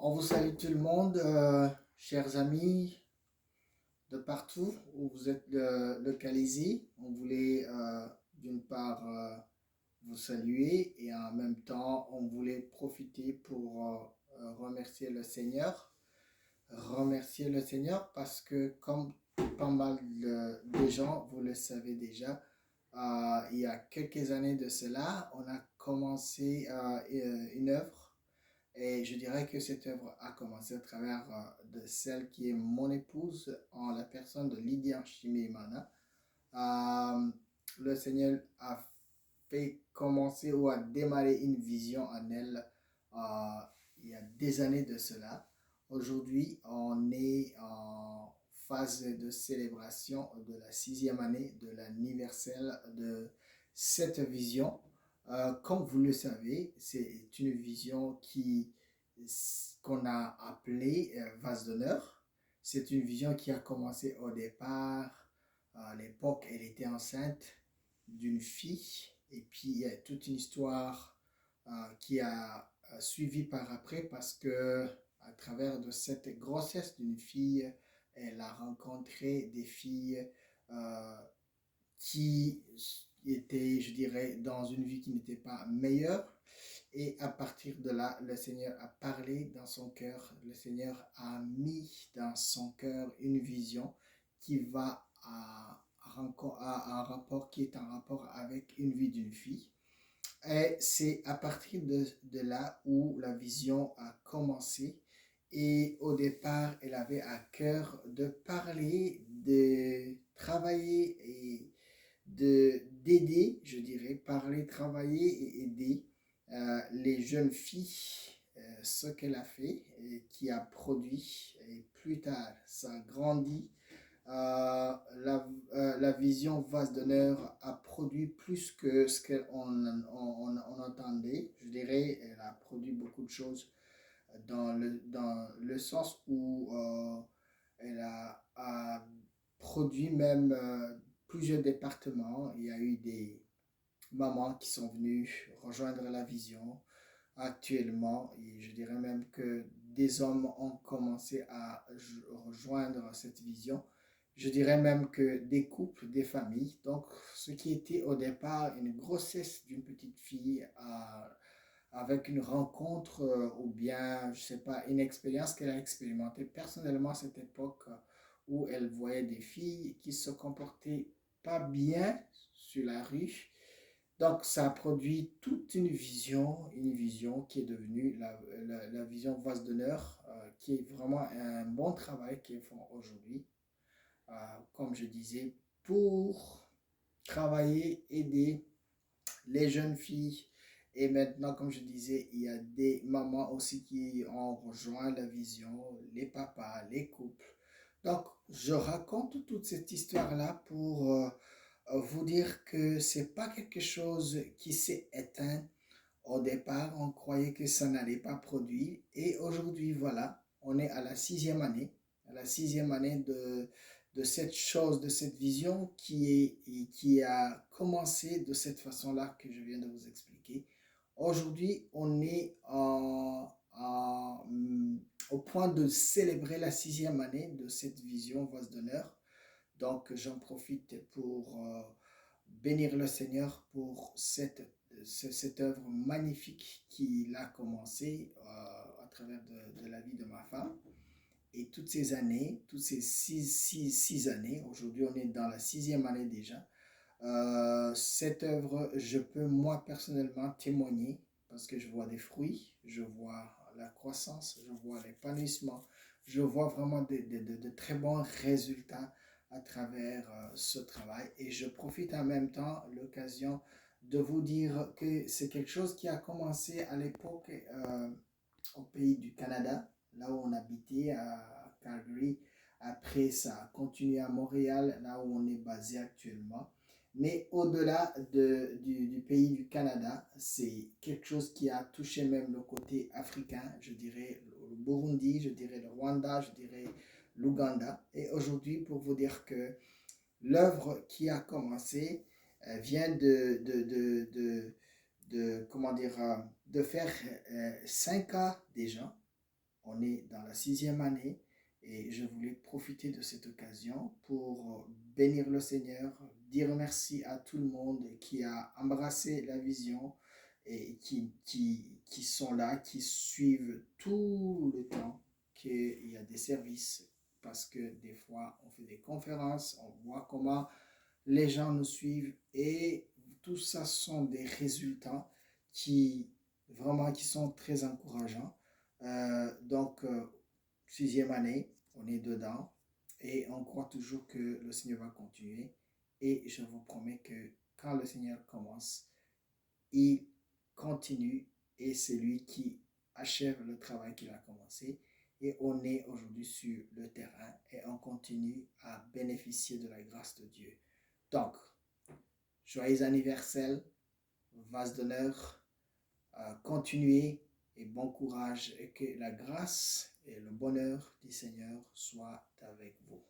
On vous salue tout le monde, chers amis de partout où vous êtes localisés. On voulait d'une part vous saluer et en même temps on voulait profiter pour remercier le Seigneur. Remercier le Seigneur parce que comme pas mal de gens, vous le savez déjà, il y a quelques années de cela, on a commencé une œuvre et je dirais que cette œuvre a commencé à travers de celle qui est mon épouse, en la personne de Lydia Chimimana. Euh, le Seigneur a fait commencer ou a démarré une vision en elle euh, il y a des années de cela. Aujourd'hui, on est en phase de célébration de la 6e année de l'anniversaire de cette vision. Comme vous le savez, c'est une vision qu'on a appelée vase d'honneur. C'est une vision qui a commencé au départ. À l'époque, elle était enceinte d'une fille. Et puis, il y a toute une histoire qui a suivi par après parce que à travers de cette grossesse d'une fille, elle a rencontré des filles euh, qui étaient, je dirais, dans une vie qui n'était pas meilleure. Et à partir de là, le Seigneur a parlé dans son cœur. Le Seigneur a mis dans son cœur une vision qui va à un rapport qui est en rapport avec une vie d'une fille. Et c'est à partir de là où la vision a commencé. Et au départ, elle avait à cœur de parler, de travailler et d'aider, je dirais, parler, travailler et aider les jeunes filles, ce qu'elle a fait et qui a produit. Et plus tard, ça a grandi. La vision vase d'honneur a produit plus que ce qu'on entendait. Je dirais, elle a produit beaucoup de choses dans le sens où elle a produit même plusieurs départements. Il y a eu des mamans qui sont venues rejoindre la vision actuellement. Et je dirais même que des hommes ont commencé à rejoindre cette vision. Je dirais même que des couples, des familles. Donc, ce qui était au départ une grossesse d'une petite fille avec une rencontre ou bien, je ne sais pas, une expérience qu'elle a expérimentée personnellement à cette époque où elle voyait des filles qui se comportaient pas bien sur la rue. Donc, ça a produit toute une vision qui est devenue la vision vase d'honneur, qui est vraiment un bon travail qu'ils font aujourd'hui, comme je disais, pour travailler, aider les jeunes filles. Et maintenant, comme je disais, il y a des mamans aussi qui ont rejoint la vision, les papas, les couples. Donc, je raconte toute cette histoire-là pour vous dire que c'est pas quelque chose qui s'est éteint. Au départ, on croyait que ça n'allait pas produire. Et aujourd'hui, voilà, on est à la 6e année de cette chose, de cette vision qui a commencé de cette façon-là que je viens de vous expliquer. Aujourd'hui, on est au point de célébrer la 6e année de cette vision vase d'honneur. Donc, j'en profite pour bénir le Seigneur pour cette œuvre magnifique qu'il a commencé à travers de la vie de ma femme. Et toutes ces années, toutes ces six années, aujourd'hui on est dans la 6e année déjà, cette œuvre, je peux moi personnellement témoigner parce que je vois des fruits, je vois la croissance, je vois l'épanouissement, je vois vraiment de très bons résultats à travers ce travail. Et je profite en même temps l'occasion de vous dire que c'est quelque chose qui a commencé à l'époque au pays du Canada, là où on habitait à Calgary. Après, ça a continué à Montréal, là où on est basé actuellement. Mais au-delà du pays du Canada, c'est quelque chose qui a touché même le côté africain, je dirais le Burundi, je dirais le Rwanda, je dirais l'Ouganda. Et aujourd'hui, pour vous dire que l'œuvre qui a commencé vient comment dire, de faire 5 ans déjà. on est dans la 6e année et je voulais profiter de cette occasion pour bénir le Seigneur, dire merci à tout le monde qui a embrassé la vision et qui sont là, qui suivent tout le temps qu'il y a des services parce que des fois on fait des conférences, on voit comment les gens nous suivent et tout ça sont des résultats qui vraiment qui sont très encourageants. Donc, 6e année, on est dedans et on croit toujours que le Seigneur va continuer. Et je vous promets que quand le Seigneur commence, il continue et c'est lui qui achève le travail qu'il a commencé. Et on est aujourd'hui sur le terrain et on continue à bénéficier de la grâce de Dieu. Donc, joyeux anniversaire, vase d'honneur, continuez et bon courage et que la grâce et le bonheur du Seigneur soient avec vous.